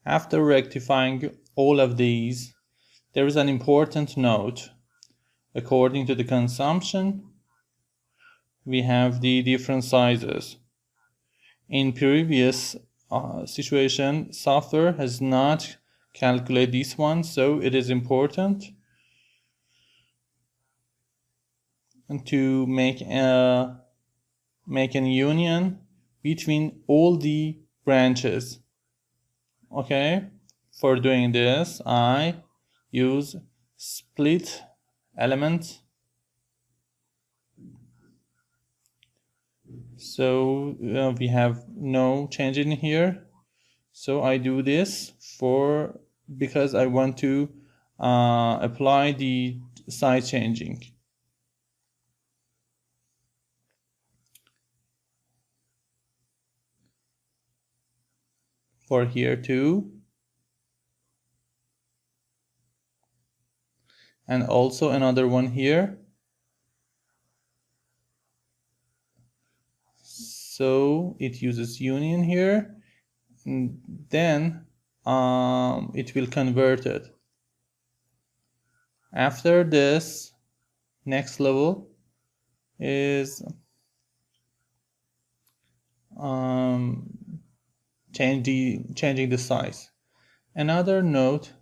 After rectifying all of these, there is an important note. According to the consumption, we have the different sizes. In previous situation, software has not calculated this one, so it is important to make an union between all the branches. Okay, for doing this, I use split element. So we have no change in here. So I do this because I want to apply the size changing. For here too. And also another one here. So it uses union here. And then it will convert it. After this, next level is changing the size. Another note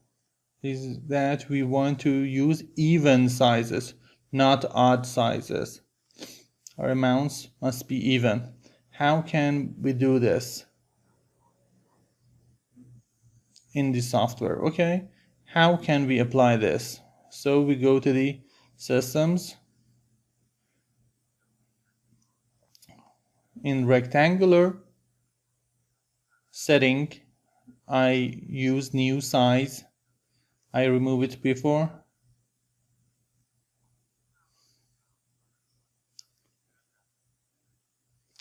is that we want to use even sizes, not odd sizes. Our amounts must be even. How can we do this in the software? Okay, how can we apply this? So we go to the systems. In rectangular setting, I use new size. I remove it before.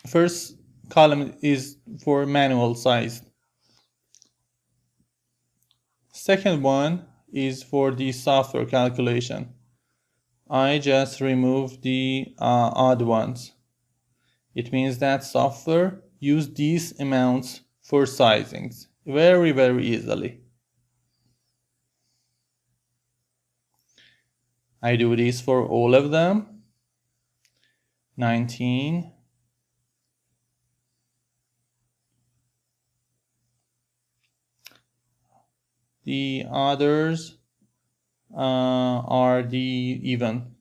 First column is for manual size. Second one is for the software calculation. I just remove the odd ones. It means that software use these amounts for sizings very, very easily. I do this for all of them. 19. The others are the even.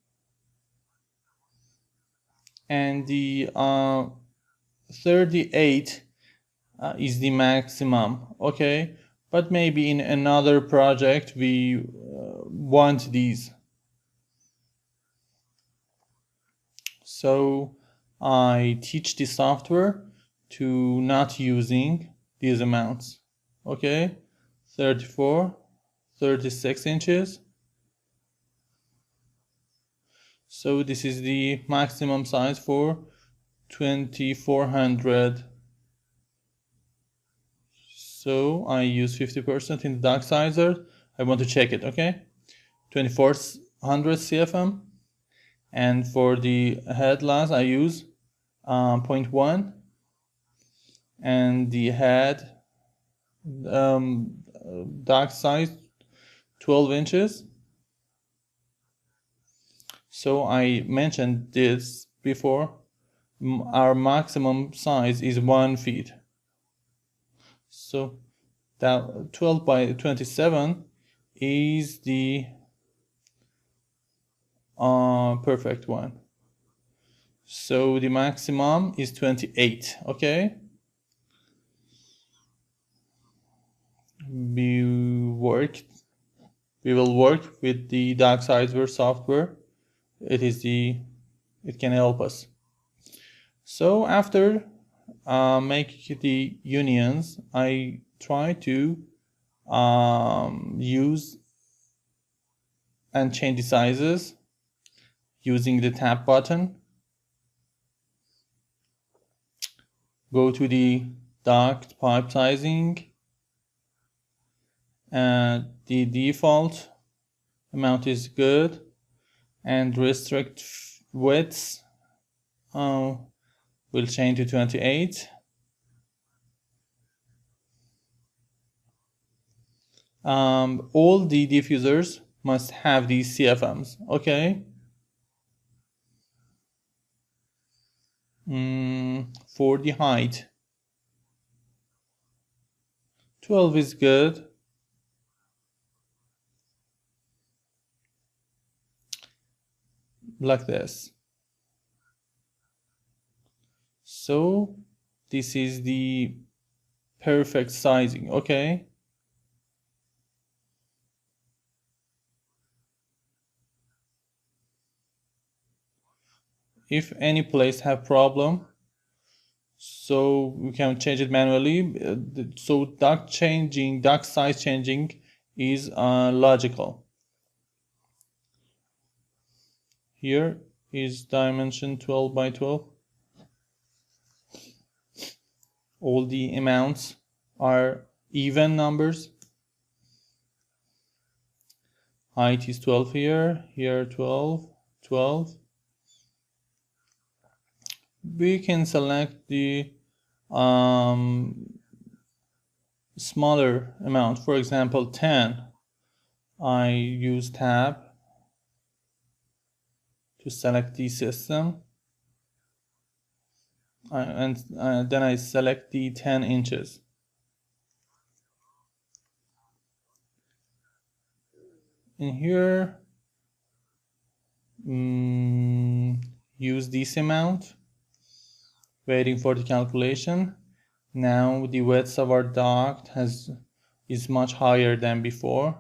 And the 38 is the maximum. Okay, but maybe in another project we want these. So I teach the software to not using these amounts. Okay, 34, 36 inches. So this is the maximum size for 2400. So I use 50% in the Duct sizer. I want to check it, okay? 2400 CFM. And for the head loss, I use 0.1. And the head Duct size 12 inches. So I mentioned this before. Our maximum size is 1 feet. So that 12 by 27 is the perfect one. So the maximum is 28. Okay. We will work with the Duct sizer software. It can help us. So after make the unions, I try to use and change the sizes using the tab button. Go to the duct pipe sizing, and the default amount is good, and restrict widths will change to 28. all the diffusers must have these CFMs. Okay. For the height, 12 is good. Like this. So this is the perfect sizing. Okay. If any place have problem, so we can change it manually. So duct size changing is logical. Here is dimension 12 by 12. All the amounts are even numbers. Height is 12 here, here 12, 12. We can select the smaller amount, for example 10. I use tab to select the system, and then I select the 10 inches. In here, use this amount, waiting for the calculation. Now the width of our duct is much higher than before.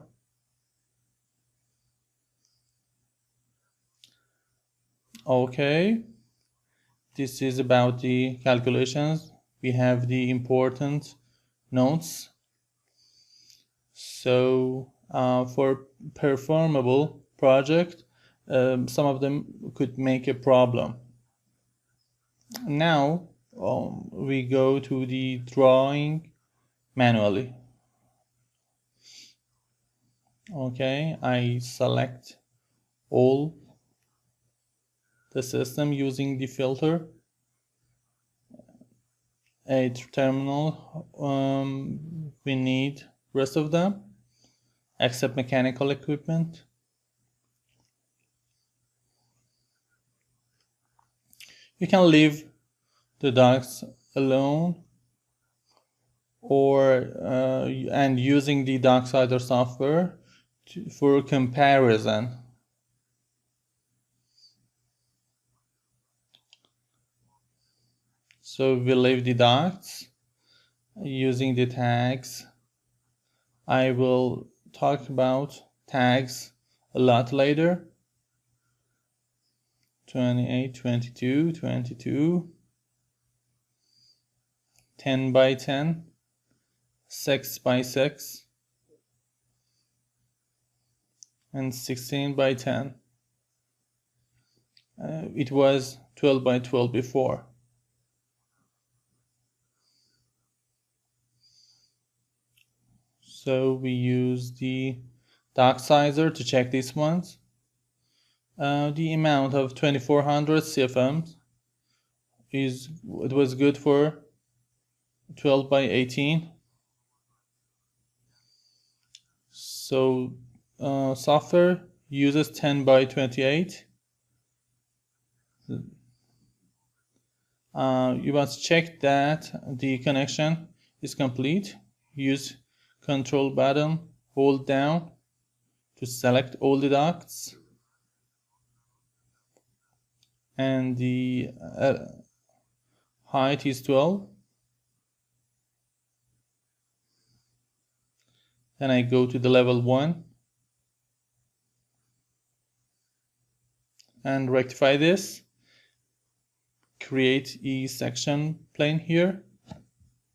Okay, this is about the calculations. We have the important notes. So for performable project, some of them could make a problem. Now we go to the drawing manually. Okay, I select all the system using the filter, a terminal. We need rest of them except mechanical equipment. You can leave the ducts alone, or and using the DuctSizer software for comparison. So we leave the ducts using the tags. I will talk about tags a lot later. 28, 22, 22, 10 by 10, 6 by 6, and 16 by 10. It was 12 by 12 before. So we use the DuctSizer to check these ones. The amount of 2400 CFMs it was good for 12 by 18. So software uses 10 by 28. You must check that the connection is complete. Use control button, hold down to select all the ducts, and the height is 12. Then I go to the level 1 and rectify this. Create a section plane here.